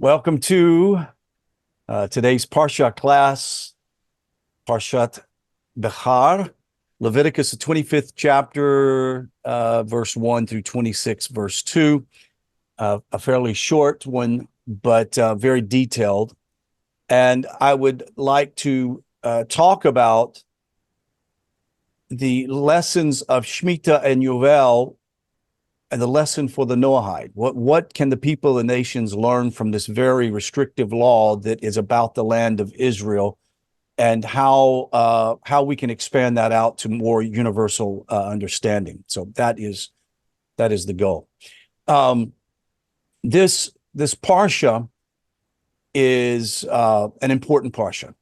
Welcome to today's Parshat class, Parshat Behar, Leviticus, the 25th chapter, verse 1 through 26, verse 2. A fairly short one, but very detailed. And I would like to talk about the lessons of Shmita and Yovel and the lesson for the Noahide. What can the people of the nations learn from this very restrictive law that is about the land of Israel, and how we can expand that out to more universal understanding? So that is the goal. This parsha is an important parsha.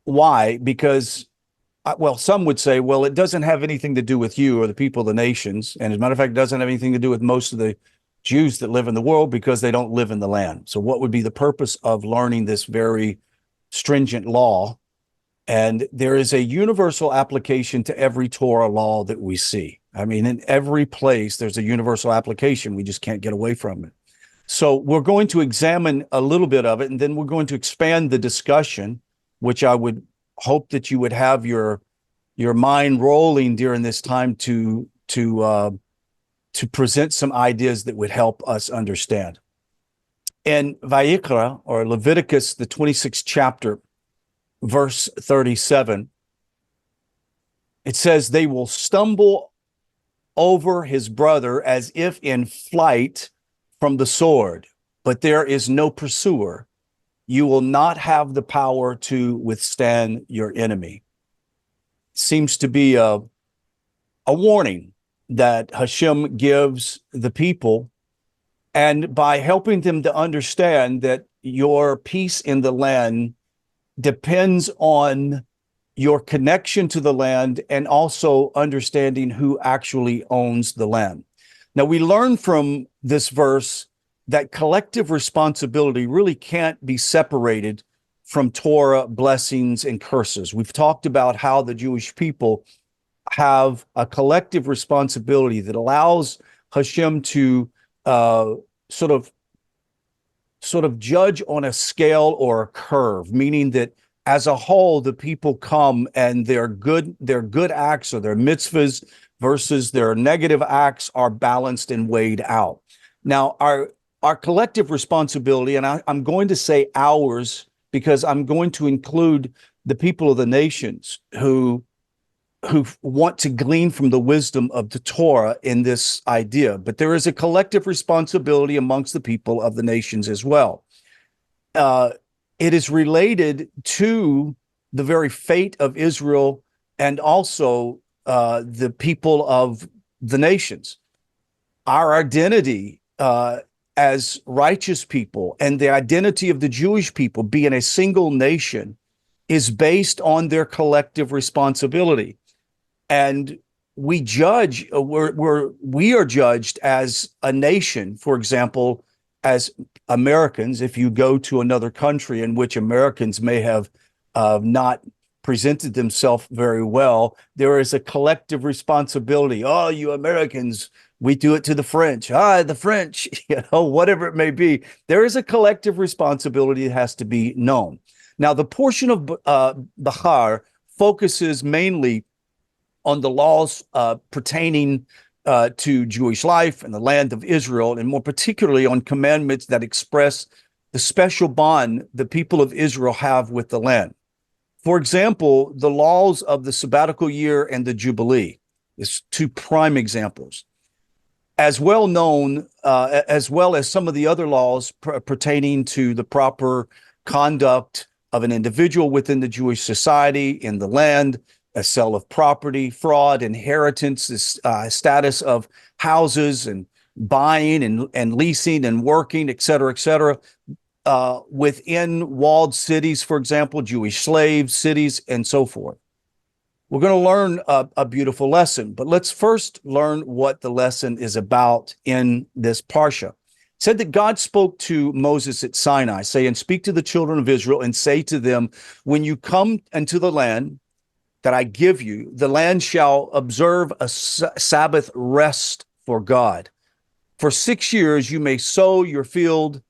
Why? Because some would say, well, it doesn't have anything to do with you or the people of the nations. And as a matter of fact, it doesn't have anything to do with most of the Jews that live in the world because they don't live in the land. So what would be the purpose of learning this very stringent law? And there is a universal application to every Torah law that we see. I mean, in every place, there's a universal application. We just can't get away from it. So we're going to examine a little bit of it, and then we're going to expand the discussion, which I would hope that you would have your mind rolling during this time to present some ideas that would help us understand. In Vayikra, or Leviticus, the 26th chapter, verse 37, it says, "They will stumble over his brother as if in flight from the sword, but there is no pursuer. You will not have the power to withstand your enemy." Seems to be a warning that Hashem gives the people, and by helping them to understand that your peace in the land depends on your connection to the land and also understanding who actually owns the land. Now, we learn from this verse that collective responsibility really can't be separated from Torah blessings and curses. We've talked about how the Jewish people have a collective responsibility that allows Hashem to sort of judge on a scale or a curve, meaning that as a whole, the people come and their good acts or their mitzvahs versus their negative acts are balanced and weighed out. Now, our collective responsibility, and I'm going to say ours because I'm going to include the people of the nations who want to glean from the wisdom of the Torah in this idea. But there is a collective responsibility amongst the people of the nations as well. It is related to the very fate of Israel and also the people of the nations. Our identity as righteous people and the identity of the Jewish people being a single nation is based on their collective responsibility. And we judge, we are judged as a nation, for example, as Americans. If you go to another country in which Americans may have not presented themselves very well, there is a collective responsibility. Oh, you Americans, we do it to the French. The French, whatever it may be. There is a collective responsibility that has to be known. Now, the portion of Behar focuses mainly on the laws pertaining to Jewish life and the land of Israel, and more particularly on commandments that express the special bond the people of Israel have with the land. For example, the laws of the sabbatical year and the Jubilee is two prime examples. As well known, as well as some of the other laws pertaining to the proper conduct of an individual within the Jewish society, in the land, a sale of property, fraud, inheritance, status of houses, and buying and leasing and working, et cetera, within walled cities, for example, Jewish slaves, cities, and so forth. We're going to learn a beautiful lesson, but let's first learn what the lesson is about in this parsha. It said that God spoke to Moses at Sinai, saying, "Speak to the children of Israel and say to them, when you come into the land that I give you, the land shall observe a Sabbath rest for God. For 6 years you may sow your field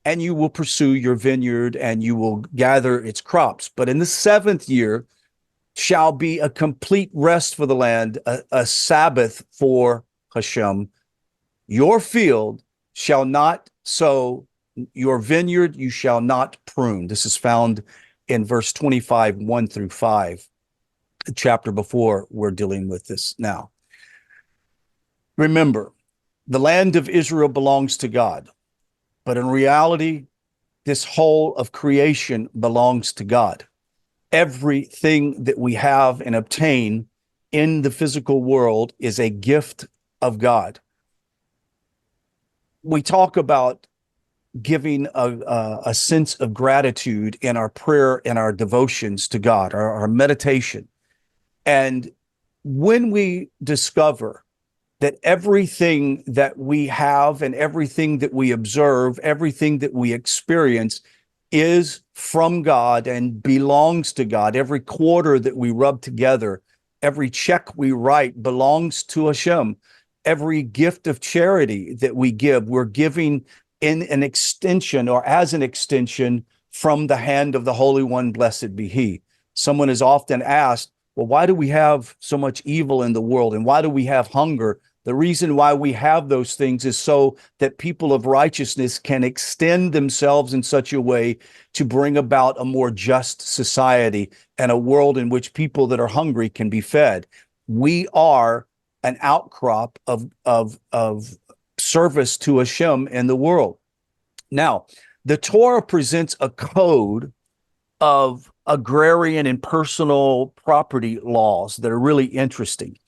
and you will pursue your vineyard and you will gather its crops. But in the seventh year shall be a complete rest for the land, a Sabbath for Hashem. Your field shall not sow, your vineyard you shall not prune. This is found in verse 25, 1 through 5, the chapter before we're dealing with this now. Remember, the land of Israel belongs to God, but in reality, this whole of creation belongs to God. Everything that we have and obtain in the physical world is a gift of God. We talk about giving a sense of gratitude in our prayer and our devotions to God, our meditation. And when we discover that everything that we have and everything that we observe, everything that we experience is from God and belongs to God. Every quarter that we rub together, every check we write belongs to Hashem. Every gift of charity that we give, we're giving in an extension or as an extension from the hand of the Holy One, blessed be He. Someone is often asked, well, why do we have so much evil in the world? And why do we have hunger? The reason why we have those things is so that people of righteousness can extend themselves in such a way to bring about a more just society and a world in which people that are hungry can be fed. We are an outcrop of service to Hashem in the world. Now, the Torah presents a code of agrarian and personal property laws that are really interesting.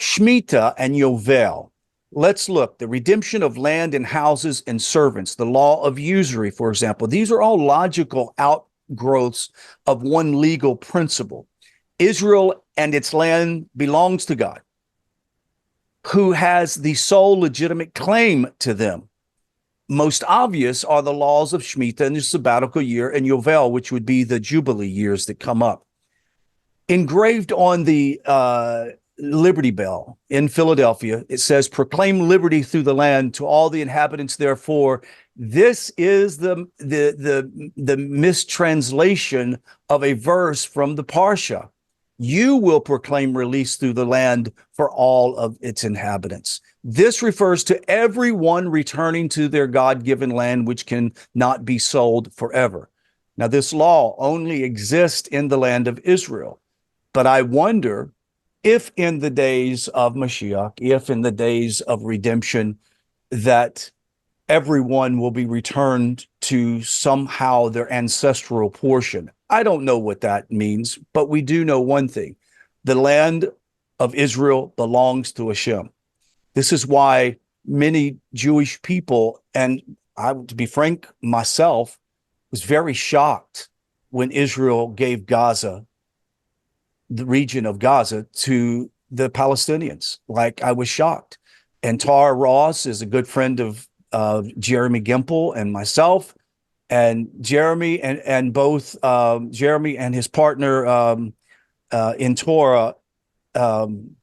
Shmita and Yovel. Let's look. The redemption of land and houses and servants, the law of usury, for example. These are all logical outgrowths of one legal principle. Israel and its land belongs to God, who has the sole legitimate claim to them. Most obvious are the laws of Shmita and the sabbatical year and Yovel, which would be the Jubilee years that come up. Engraved on the Liberty Bell in Philadelphia, it says, proclaim liberty through the land to all the inhabitants, therefore. This is the mistranslation of a verse from the Parshat. You will proclaim release through the land for all of its inhabitants. This refers to everyone returning to their God-given land, which can not be sold forever. Now, this law only exists in the land of Israel. But I wonder if in the days of Mashiach, if in the days of redemption, that everyone will be returned to somehow their ancestral portion. I don't know what that means, but we do know one thing. The land of Israel belongs to Hashem. This is why many Jewish people, and I, to be frank, myself, was very shocked when Israel gave Gaza, the region of Gaza, to the Palestinians. Like, I was shocked. And Tara Ross is a good friend of Jeremy Gimple and myself, and Jeremy and both Jeremy and his partner in Torah, Ari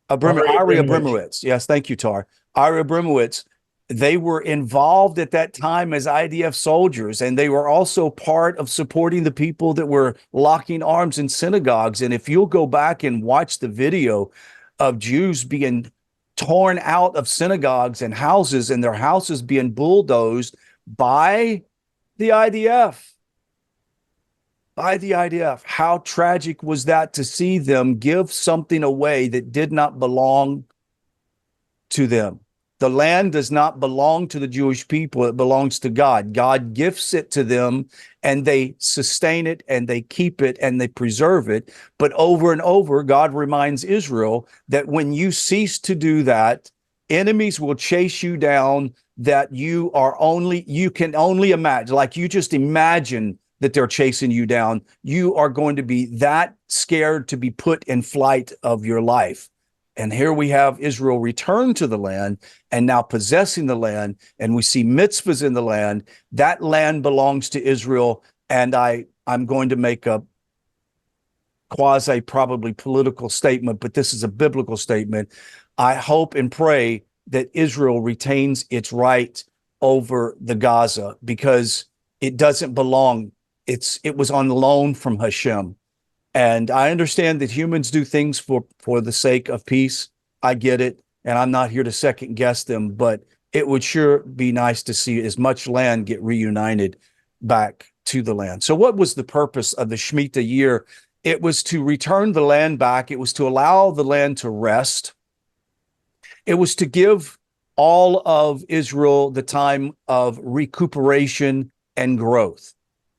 Abrimowitz. Yes, thank you, Tar. Ari Abrimowitz. They were involved at that time as IDF soldiers, and they were also part of supporting the people that were locking arms in synagogues. And if you'll go back and watch the video of Jews being torn out of synagogues and houses, and their houses being bulldozed by the IDF. By the IDF. How tragic was that to see them give something away that did not belong to them? The land does not belong to the Jewish people. It belongs to God. God gifts it to them, and they sustain it, and they keep it, and they preserve it. But over and over, God reminds Israel that when you cease to do that, enemies will chase you down, that you can only imagine, like you just imagine that they're chasing you down. You are going to be that scared to be put in flight of your life. And here we have Israel return to the land and now possessing the land, and we see mitzvahs in the land. That land belongs to Israel, and I'm going to make a quasi probably political statement, but this is a biblical statement. I hope and pray that Israel retains its right over the Gaza because it doesn't belong. It was on loan from Hashem. And I understand that humans do things for the sake of peace. I get it. And I'm not here to second guess them, but it would sure be nice to see as much land get reunited back to the land. So what was the purpose of the Shmita year? It was to return the land back. It was to allow the land to rest. It was to give all of Israel the time of recuperation and growth.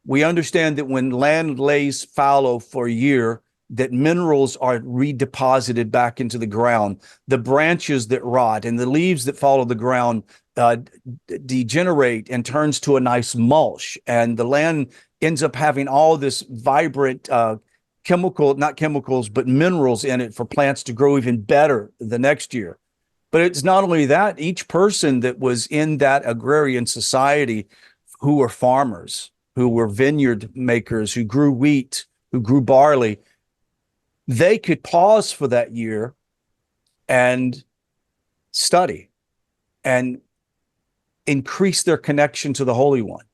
We understand that when land lays fallow for a year, that minerals are redeposited back into the ground. The branches that rot and the leaves that follow the ground degenerate and turns to a nice mulch. And the land ends up having all this vibrant not chemicals, but minerals in it for plants to grow even better the next year. But it's not only that, each person that was in that agrarian society who were farmers, who were vineyard makers, who grew wheat, who grew barley, they could pause for that year and study and increase their connection to the Holy One.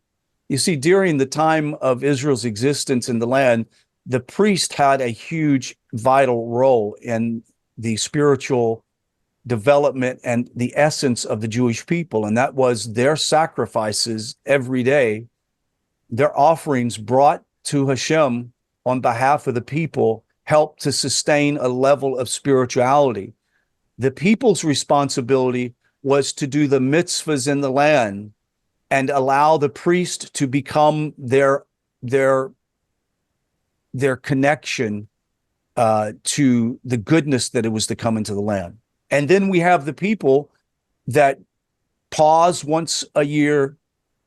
You see, during the time of Israel's existence in the land, the priest had a huge vital role in the spiritual development and the essence of the Jewish people, and that was their sacrifices every day, their offerings brought to Hashem on behalf of the people helped to sustain a level of spirituality. The people's responsibility was to do the mitzvahs in the land and allow the priest to become their connection to the goodness that it was to come into the land. And then we have the people that pause once a year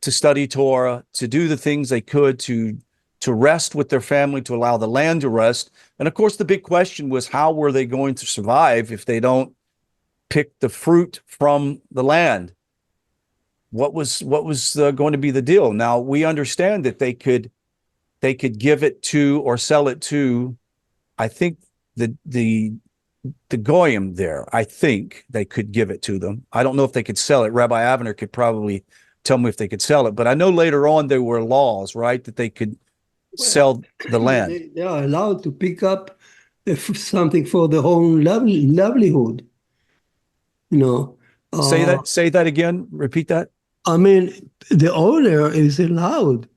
to study Torah, to do the things they could to rest with their family, to allow the land to rest. And of course, the big question was, how were they going to survive if they don't pick the fruit from the land? What was going to be the deal? Now, we understand that they could give it to or sell it to, I think, the goyim there. I think they could give it to them. I don't know if they could sell it. Rabbi Avner could probably tell me if they could sell it. But I know later on there were laws, right, that they could sell the land. They are allowed to pick up something for their own livelihood. Say that again. Repeat that. I mean, the owner is allowed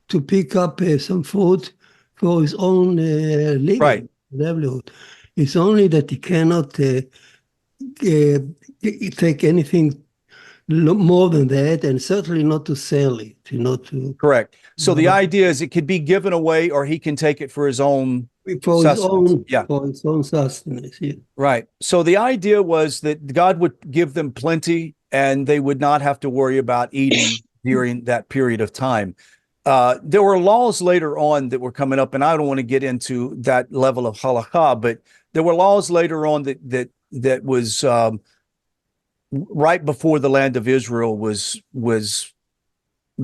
to pick up some food for his own living, livelihood. It's only that he cannot take anything more than that, and certainly not to sell it. Correct. So the idea is it could be given away, or he can take it for his own sustenance. For his own sustenance. Yeah. Right. So the idea was that God would give them plenty, and they would not have to worry about eating during that period of time. There were laws later on that were coming up, and I don't want to get into that level of halakha, but there were laws later on that was right before the land of Israel was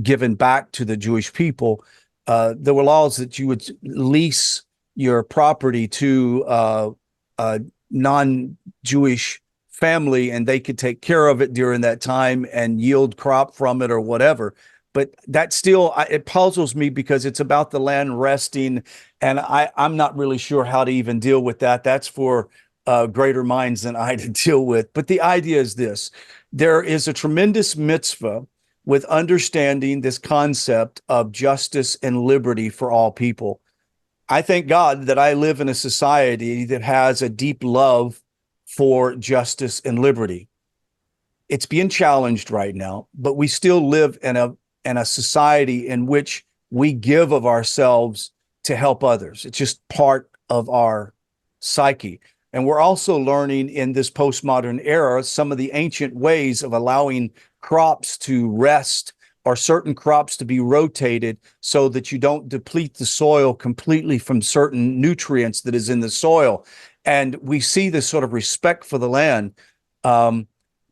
given back to the Jewish people. There were laws that you would lease your property to a non-Jewish family, and they could take care of it during that time and yield crop from it or whatever. But that still, it puzzles me because it's about the land resting, and I'm not really sure how to even deal with that. That's for greater minds than I to deal with. But the idea is this: there is a tremendous mitzvah with understanding this concept of justice and liberty for all people. I thank God that I live in a society that has a deep love for justice and liberty. It's being challenged right now, but we still live in a society in which we give of ourselves to help others. It's just part of our psyche. And we're also learning in this postmodern era some of the ancient ways of allowing crops to rest, or certain crops to be rotated so that you don't deplete the soil completely from certain nutrients that is in the soil. And we see this sort of respect for the land.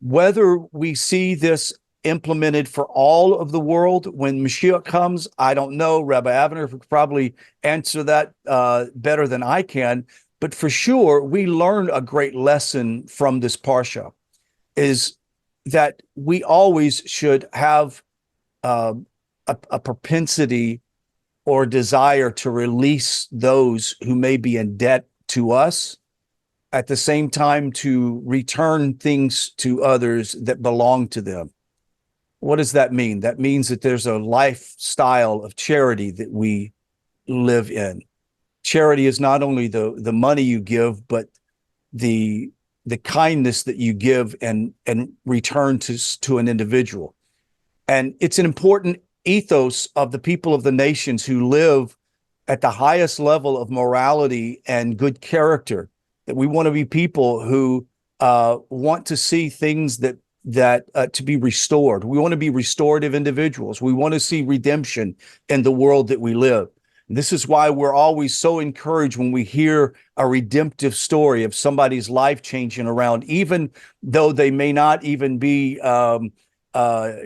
Whether we see this implemented for all of the world when Mashiach comes, I don't know. Rabbi Avner could probably answer that better than I can. But for sure, we learn a great lesson from this Parsha, is that we always should have a propensity or desire to release those who may be in debt to us, at the same time to return things to others that belong to them. What does that mean? That means that there's a lifestyle of charity that we live in. Charity is not only the money you give, but the kindness that you give and return to an individual. And it's an important ethos of the people of the nations who live at the highest level of morality and good character, that we want to be people who want to see things that to be restored. We want to be restorative individuals. We want to see redemption in the world that we live. This is why we're always so encouraged when we hear a redemptive story of somebody's life changing around, even though they may not even be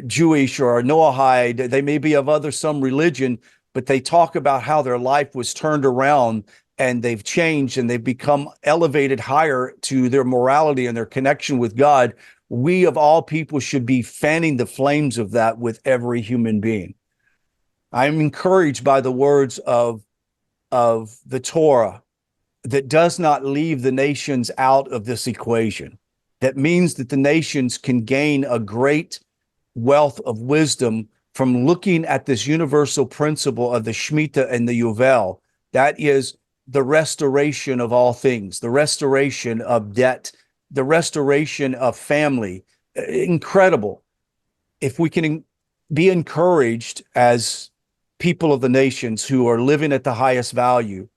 Jewish or Noahide. They may be of some religion, but they talk about how their life was turned around and they've changed and they've become elevated higher to their morality and their connection with God. We of all people should be fanning the flames of that with every human being. I'm encouraged by the words of the Torah that does not leave the nations out of this equation. That means that the nations can gain a great wealth of wisdom from looking at this universal principle of the Shmita and the Yovel. That is the restoration of all things, the restoration of debt, the restoration of family. Incredible. If we can be encouraged as people of the nations who are living at the highest value,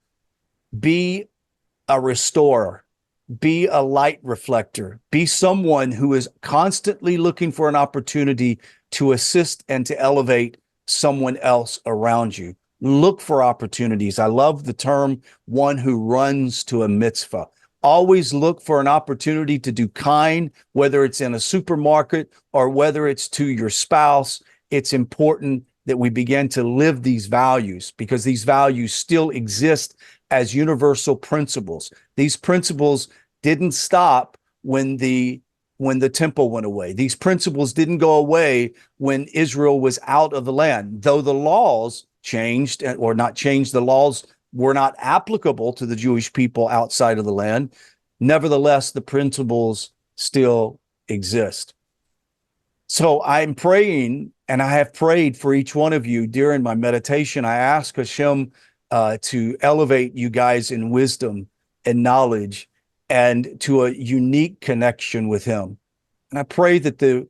be a restorer, be a light reflector, be someone who is constantly looking for an opportunity to assist and to elevate someone else around you. Look for opportunities. I love the term one who runs to a mitzvah. Always look for an opportunity to do kind, whether it's in a supermarket or whether it's to your spouse. It's important that we begin to live these values because these values still exist as universal principles. These principles didn't stop when the temple went away. These principles didn't go away when Israel was out of the land. Though the laws changed or not changed, the laws were not applicable to the Jewish people outside of the land. Nevertheless, the principles still exist. So I'm praying, and I have prayed for each one of you during my meditation. I ask Hashem to elevate you guys in wisdom and knowledge and to a unique connection with him. And I pray that the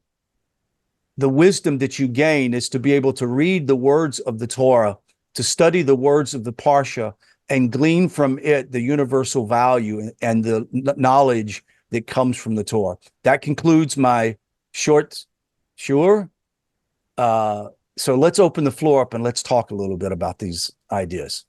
wisdom that you gain is to be able to read the words of the Torah, to study the words of the Parsha, and glean from it the universal value and the knowledge that comes from the Torah. That concludes my short. Sure. So let's open the floor up and let's talk a little bit about these ideas.